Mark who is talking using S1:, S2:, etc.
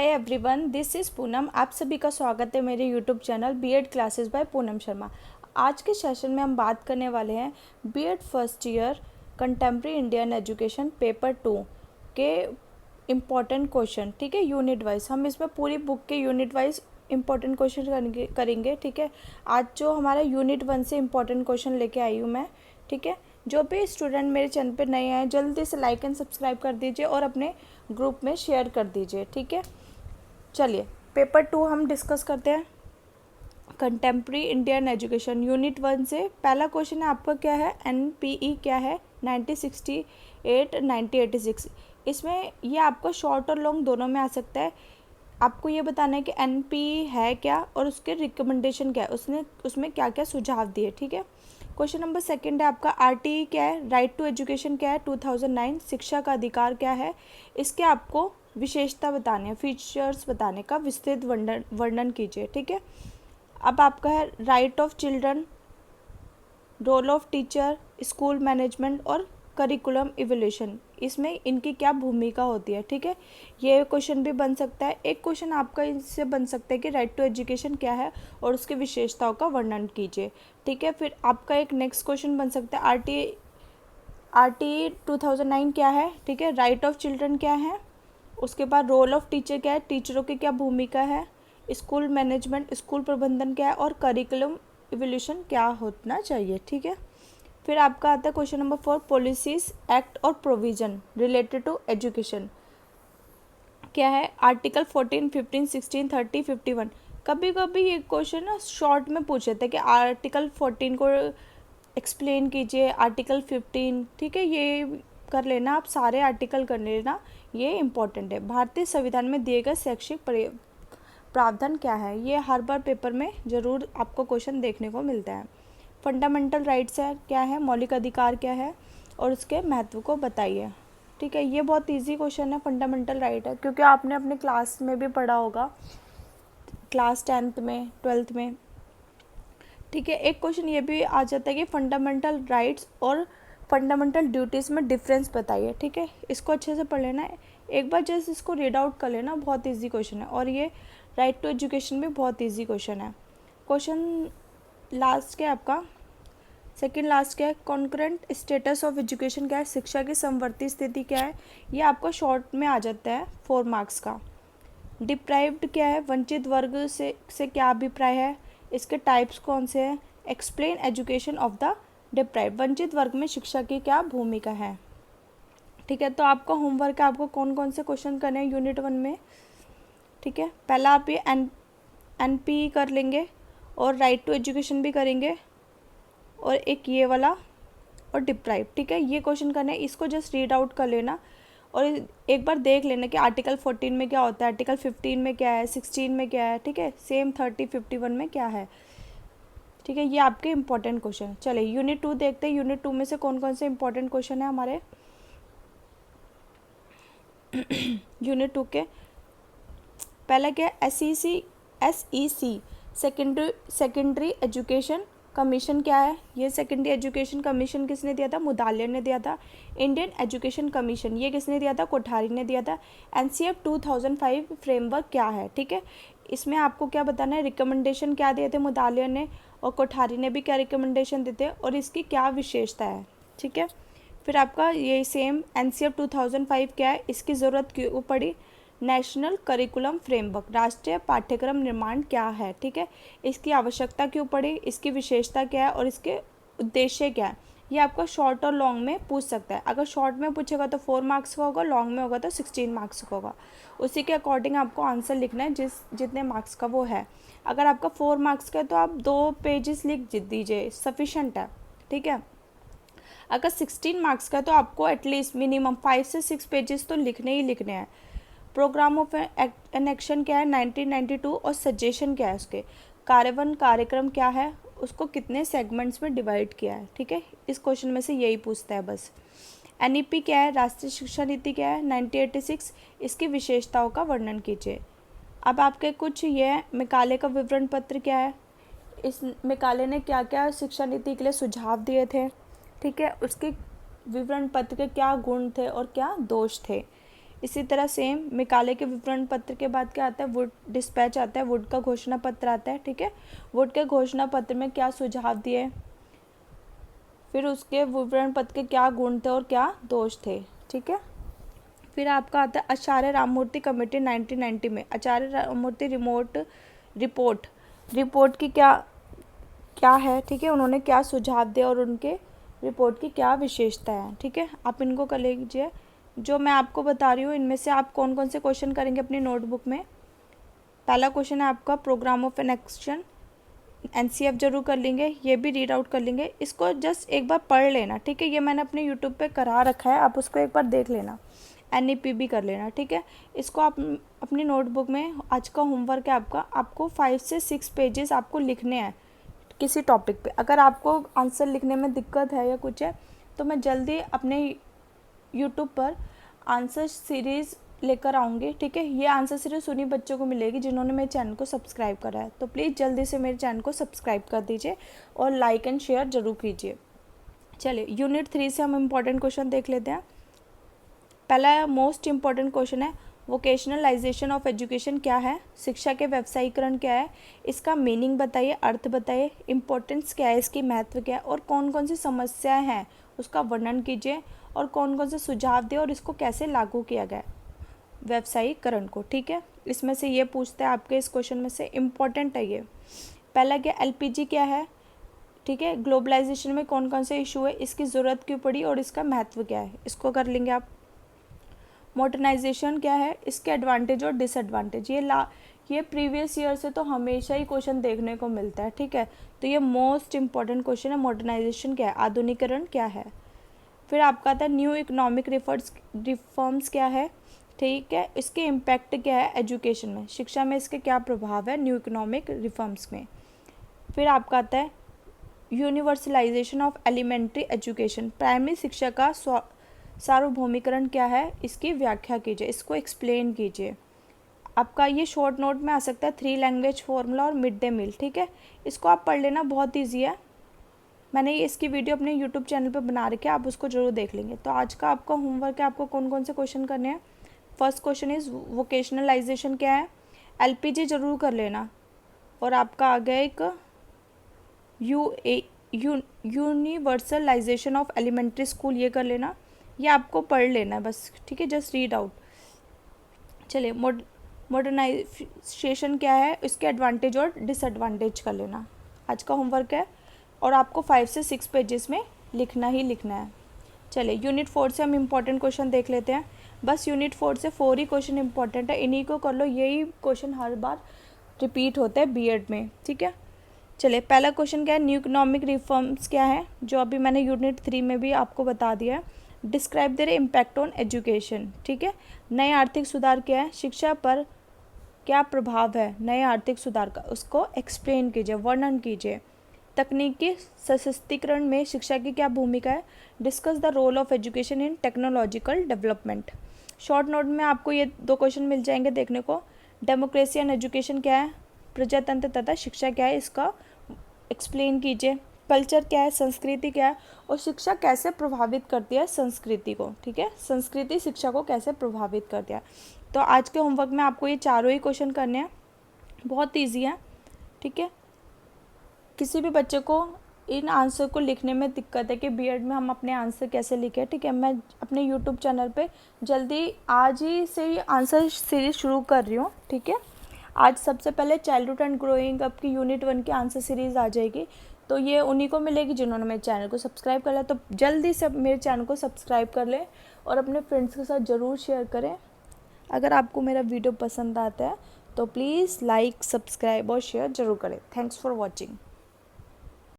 S1: Hi everyone, this is Poonam. आप सभी का स्वागत है मेरे YouTube channel BEd classes by Poonam Sharma. आज के सेशन में हम बात करने वाले हैं BEd first year contemporary Indian education paper 2 के इम्पॉर्टेंट क्वेश्चन। ठीक है, यूनिट वाइज हम इसमें पूरी बुक के यूनिट वाइज इम्पॉर्टेंट क्वेश्चन करेंगे। ठीक है, आज जो हमारा यूनिट 1 से इम्पॉर्टेंट क्वेश्चन लेके आई हूँ मैं। ठीक है, जो भी स्टूडेंट मेरे चैनल पे नए हैं जल्दी से लाइक एंड सब्सक्राइब कर दीजिए और अपने ग्रुप में शेयर कर दीजिए। ठीक है, चलिए पेपर 2 हम डिस्कस करते हैं। कंटेम्प्रेरी इंडियन एजुकेशन यूनिट 1 से पहला क्वेश्चन है आपका, क्या है एनपीई क्या है 1968 1986। इसमें ये आपका शॉर्ट और लॉन्ग दोनों में आ सकता है। आपको ये बताना है कि एनपीई है क्या और उसके रिकमेंडेशन क्या है, उसमें क्या क्या सुझाव दिए। ठीक है, क्वेश्चन नंबर सेकंड है आपका आरटीई क्या है, राइट टू एजुकेशन क्या है 2009, शिक्षा का अधिकार क्या है। इसके आपको विशेषता बताने हैं, फीचर्स बताने का विस्तृत वर्णन कीजिए। ठीक है, अब आपका है right of children, role of teacher, school management और करिकुलम इवोल्यूशन, इसमें इनकी क्या भूमिका होती है। ठीक है, ये क्वेश्चन भी बन सकता है। एक क्वेश्चन आपका इससे बन सकता है कि राइट टू एजुकेशन क्या है और उसकी विशेषताओं का वर्णन कीजिए। ठीक है, फिर आपका एक नेक्स्ट क्वेश्चन बन सकता है आरटी 2009 क्या है। ठीक है, राइट ऑफ चिल्ड्रन क्या है, उसके बाद रोल ऑफ टीचर क्या है, टीचरों की क्या भूमिका है, स्कूल मैनेजमेंट स्कूल प्रबंधन क्या है और करिकुलम इवोल्यूशन क्या होना चाहिए। ठीक है, फिर आपका आता है क्वेश्चन नंबर 4, पॉलिसीज एक्ट और प्रोविजन रिलेटेड टू एजुकेशन क्या है, आर्टिकल 14 15 16 30 51। कभी कभी ये क्वेश्चन ना शॉर्ट में पूछे थे कि आर्टिकल 14 को एक्सप्लेन कीजिए, आर्टिकल 15। ठीक है, ये कर लेना, आप सारे आर्टिकल कर लेना, ये इम्पोर्टेंट है। भारतीय संविधान में दिए गए शैक्षिक प्रावधान क्या है, ये हर बार पेपर में ज़रूर आपको क्वेश्चन देखने को मिलता है। फंडामेंटल राइट्स है क्या है, मौलिक अधिकार क्या है और उसके महत्व को बताइए। ठीक है, ये बहुत इजी क्वेश्चन है, फंडामेंटल राइट है, क्योंकि आपने अपने क्लास में भी पढ़ा होगा, क्लास 10th में 12th में। ठीक है, एक क्वेश्चन ये भी आ जाता है कि फंडामेंटल राइट्स और फंडामेंटल ड्यूटीज़ में डिफरेंस बताइए। ठीक है, इसको अच्छे से पढ़ लेना है, एक बार जस्ट इसको रीड आउट कर लेना, बहुत इजी क्वेश्चन है। और ये राइट टू एजुकेशन भी बहुत इजी क्वेश्चन है। क्वेश्चन लास्ट क्या है आपका, सेकंड लास्ट क्या है, कॉन्करेंट स्टेटस ऑफ एजुकेशन क्या है, शिक्षा की समवर्ती स्थिति क्या है, ये आपका शॉर्ट में आ जाता है 4 मार्क्स का। डिप्राइव्ड क्या है, वंचित वर्ग से क्या अभिप्राय है, इसके टाइप्स कौन से हैं, explain education of the deprived, वंचित वर्ग में शिक्षा की क्या भूमिका है। ठीक है, तो आपका होमवर्क है, आपको कौन कौन से क्वेश्चन करने हैं यूनिट 1 में। ठीक है, पहला आप ये एनपीई कर लेंगे और राइट टू एजुकेशन भी करेंगे और एक ये वाला और डिप्राइव। ठीक है, ये क्वेश्चन करने हैं, इसको जस्ट रीड आउट कर लेना और एक बार देख लेना कि आर्टिकल 14 में क्या होता है, आर्टिकल 15 में क्या है, 16 में क्या है। ठीक है, सेम 30 51 में क्या है। ठीक है, ये आपके इंपॉर्टेंट क्वेश्चन। चलिए यूनिट 2 देखते हैं, यूनिट 2 में से कौन कौन से इंपॉर्टेंट क्वेश्चन है हमारे यूनिट 2 के। पहला क्या है, SEC सेकेंडरी एजुकेशन कमीशन क्या है, ये सेकेंडरी एजुकेशन कमीशन किसने दिया था, मुदालिया ने दिया था। इंडियन एजुकेशन कमीशन ये किसने दिया था, कोठारी ने दिया था। NCF 2005 फ्रेमवर्क क्या है। ठीक है, इसमें आपको क्या बताना है, रिकमेंडेशन क्या दिए थे मुदालिया ने और कोठारी ने भी क्या रिकमेंडेशन देते हैं और इसकी क्या विशेषता है। ठीक है, फिर आपका ये सेम NCF 2005 क्या है, इसकी ज़रूरत क्यों पड़ी, नेशनल करिकुलम फ्रेमवर्क राष्ट्रीय पाठ्यक्रम निर्माण क्या है। ठीक है, इसकी आवश्यकता क्यों पड़ी, इसकी विशेषता क्या है और इसके उद्देश्य क्या है। ये आपका शॉर्ट और लॉन्ग में पूछ सकता है। अगर शॉर्ट में पूछेगा तो 4 मार्क्स का होगा, लॉन्ग में होगा तो 16 मार्क्स का होगा। उसी के अकॉर्डिंग आपको आंसर लिखना है जितने मार्क्स का वो है। अगर आपका 4 मार्क्स का है तो आप 2 पेजेस लिख दीजिए, सफिशेंट है। ठीक है, अगर 16 मार्क्स का है तो आपको एटलीस्ट मिनिमम 5 से 6 पेजेस तो लिखने ही लिखने हैं। प्रोग्राम ऑफ एन एक्शन क्या है 1992 और सजेशन क्या है उसके, कार्यवन कार्यक्रम क्या है, उसको कितने सेगमेंट्स में डिवाइड किया है। ठीक है, इस क्वेश्चन में से यही पूछता है बस। NEP क्या है, राष्ट्रीय शिक्षा नीति क्या है 1986, इसकी विशेषताओं का वर्णन कीजिए। अब आपके कुछ ये मेकाले का विवरण पत्र क्या है, इस मेकाले ने क्या क्या शिक्षा नीति के लिए सुझाव दिए थे। ठीक है, उसके विवरण पत्र के क्या गुण थे और क्या दोष थे। इसी तरह सेम मिकाले के विवरण पत्र के बाद क्या आता है, वुड डिस्पैच आता है, वुड का घोषणा पत्र आता है। ठीक है, वुड के घोषणा पत्र में क्या सुझाव दिए, फिर उसके विवरण पत्र के क्या गुण थे और क्या दोष थे। ठीक है, फिर आपका आता है आचार्य राममूर्ति कमेटी 1990 में। आचार्य राममूर्ति रिपोर्ट की क्या है। ठीक है, उन्होंने क्या सुझाव दिया और उनके रिपोर्ट की क्या विशेषता है। ठीक है, आप इनको कर लीजिए। जो मैं आपको बता रही हूँ इनमें से आप कौन कौन से क्वेश्चन करेंगे अपनी नोटबुक में। पहला क्वेश्चन है आपका programme of an action, NCF जरूर कर लेंगे, ये भी रीड आउट कर लेंगे। इसको जस्ट एक बार पढ़ लेना। ठीक है, ये मैंने अपने यूट्यूब पे करा रखा है, आप उसको एक बार देख लेना। एनईपी भी कर लेना। ठीक है, इसको आप अपनी नोटबुक में, आज का होमवर्क है आपको 5 से 6 पेजेस आपको लिखने हैं किसी टॉपिक पे। अगर आपको आंसर लिखने में दिक्कत है या कुछ है तो मैं जल्दी अपने यूट्यूब पर आंसर सीरीज़ लेकर आऊँगी। ठीक है, ये आंसर सीरीज उन्हीं बच्चों को मिलेगी जिन्होंने मेरे चैनल को सब्सक्राइब करा है। तो प्लीज़ जल्दी से मेरे चैनल को सब्सक्राइब कर दीजिए और लाइक एंड शेयर ज़रूर कीजिए। चलिए, यूनिट 3 से हम इम्पॉर्टेंट क्वेश्चन देख लेते हैं। पहला मोस्ट इम्पॉर्टेंट क्वेश्चन है, वोकेशनलाइजेशन ऑफ एजुकेशन क्या है, शिक्षा के व्यवसायीकरण क्या है, इसका मीनिंग बताइए, अर्थ बताइए, इम्पोर्टेंस क्या है, इसकी महत्व क्या है और कौन कौन सी समस्याएं हैं उसका वर्णन कीजिए और कौन कौन से सुझाव दिए और इसको कैसे लागू किया गया व्यवसायीकरण को। ठीक है, इसमें से ये पूछता है आपके इस क्वेश्चन में से, इम्पॉर्टेंट है ये। पहला क्या, एलपीजी क्या है। ठीक है, ग्लोबलाइजेशन में कौन कौन से इशू है, इसकी ज़रूरत क्यों पड़ी और इसका महत्व क्या है, इसको कर लेंगे आप। मॉडर्नाइजेशन क्या है, इसके एडवांटेज और डिसएडवांटेज, ये प्रीवियस ईयर से तो हमेशा ही क्वेश्चन देखने को मिलता है। ठीक है, तो ये मोस्ट इंपॉर्टेंट क्वेश्चन है, मॉडर्नाइजेशन क्या है, आधुनिकीकरण क्या है। फिर आपका आता है न्यू इकोनॉमिक रिफॉर्म्स क्या है। ठीक है, इसके इम्पैक्ट क्या है एजुकेशन में, शिक्षा में इसके क्या प्रभाव है न्यू इकोनॉमिक रिफॉर्म्स में। फिर आपका आता है universalisation of elementary education, primary शिक्षा का सार्वभौमिकरण क्या है, इसकी व्याख्या कीजिए, इसको एक्सप्लेन कीजिए। आपका ये शॉर्ट नोट में आ सकता है 3 लैंग्वेज फॉर्मूला और मिड डे मील। ठीक है, इसको आप पढ़ लेना, बहुत ईजी है। मैंने ये इसकी वीडियो अपने यूट्यूब चैनल पे बना रखी है, आप उसको जरूर देख लेंगे। तो आज का आपका होमवर्क है, आपको कौन कौन से क्वेश्चन करने हैं। फर्स्ट क्वेश्चन इज वोकेशनलाइजेशन क्या है, एलपीजी जरूर कर लेना। और आपका आ गया एक यूनिवर्सलाइजेशन ऑफ एलिमेंट्री स्कूल, ये कर लेना, ये आपको पढ़ लेना है बस। ठीक है, जस्ट रीड आउट। चलिए, मॉडर्नाइजेशन क्या है, इसके एडवांटेज और डिसएडवांटेज कर लेना। आज का होमवर्क है और आपको 5 से 6 पेजेस में लिखना ही लिखना है। चलिए, यूनिट 4 से हम इम्पॉर्टेंट क्वेश्चन देख लेते हैं। बस यूनिट 4 से 4 ही क्वेश्चन इंपॉर्टेंट है, इन्हीं को कर लो, यही क्वेश्चन हर बार रिपीट होता है बीएड में। ठीक है, चलिए, पहला क्वेश्चन क्या है, न्यू इकोनॉमिक रिफॉर्म्स क्या है, जो अभी मैंने यूनिट 3 में भी आपको बता दिया है। Describe their impact on education. ठीक है, नए आर्थिक सुधार क्या है, शिक्षा पर क्या प्रभाव है नए आर्थिक सुधार का, उसको एक्सप्लेन कीजिए, वर्णन कीजिए। तकनीकी सशक्तिकरण में शिक्षा की क्या भूमिका है, discuss the role of education in technological development. Short note में आपको ये 2 क्वेश्चन मिल जाएंगे देखने को। डेमोक्रेसी एंड एजुकेशन क्या है, प्रजातंत्र तथा शिक्षा क्या है, इसका एक्सप्लेन कीजिए। कल्चर क्या है, संस्कृति क्या है और शिक्षा कैसे प्रभावित करती है संस्कृति को। ठीक है, संस्कृति शिक्षा को कैसे प्रभावित करती है। तो आज के होमवर्क में आपको ये चारों ही क्वेश्चन करने हैं, बहुत ईजी है। ठीक है, किसी भी बच्चे को इन आंसर को लिखने में दिक्कत है कि बीएड में हम अपने आंसर कैसे लिखें, ठीक है, मैं अपने यूट्यूब चैनल पे जल्दी आज ही से ही आंसर सीरीज शुरू कर रही हूँ। ठीक है, आज सबसे पहले चाइल्डहुड एंड ग्रोइंग अप की यूनिट 1 की आंसर सीरीज़ आ जाएगी, तो ये उन्हीं को मिलेगी जिन्होंने मेरे चैनल को सब्सक्राइब कर लिया। तो जल्दी से मेरे चैनल को सब्सक्राइब कर लें और अपने फ्रेंड्स के साथ ज़रूर शेयर करें। अगर आपको मेरा वीडियो पसंद आता है तो प्लीज़ लाइक, सब्सक्राइब और शेयर ज़रूर करें। Thanks for watching.